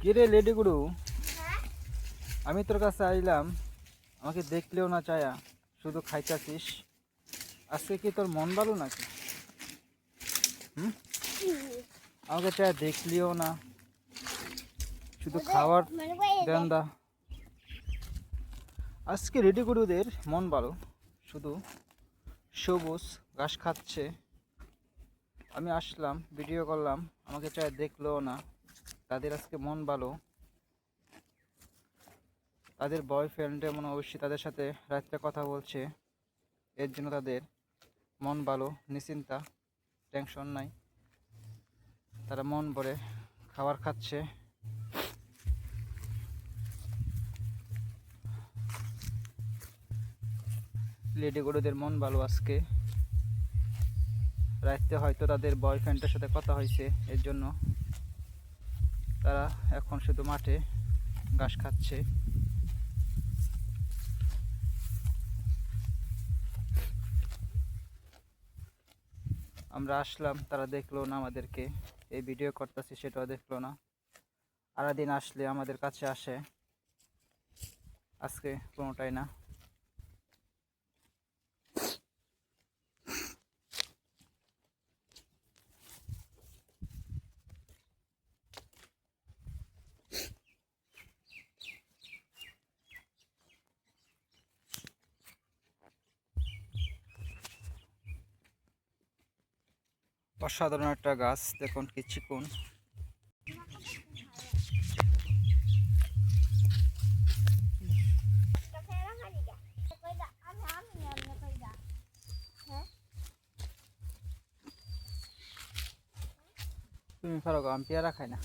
কিরে লেডি গুরু, আমি তোর কাছে আইলাম, আমাকে দেখলেও না চায়া শুধু খাইতাছিস। আজকে কি তোর মন ভালো নাকি? হুম, আমাকে চায়া দেখলিও না, শুধু খাওয়ার দেন্দা। আজকে রেডি গুরুদের মন ভালো, শুধু সবুজ ঘাস খাচ্ছে। আমি আসলাম, ভিডিও করলাম, আমাকে চায়া দেখলেও না। তাদের আজকে মন ভালো, তাদের বয়ফ্রেন্ড এমন অবশ্যই তাদের সাথে রাত্রে কথা বলছে। এর জন্য তাদের মন ভালো, নিশ্চিন্তা, টেনশন নাই। তারা মন ভরে খাবার খাচ্ছে। লেডি গরুদের মন ভালো আজকে। রাত্রে হয়তো তাদের বয়ফ্রেন্ডের সাথে কথা হয়েছে, এর জন্য তারা এখন শুধু মাঠে ঘাস খাচ্ছে। আমরা আসলাম, তারা দেখলো না আমাদেরকে, এই ভিডিও করতেছি সেটাও দেখলো না। আরেকদিন আসলে আমাদের কাছে আসে, আজকে কোনোটাই না। অসাধারণ একটা গাছ, দেখুন কি চিকন। তুমি পারো, আমি পেয়ারা খাই না।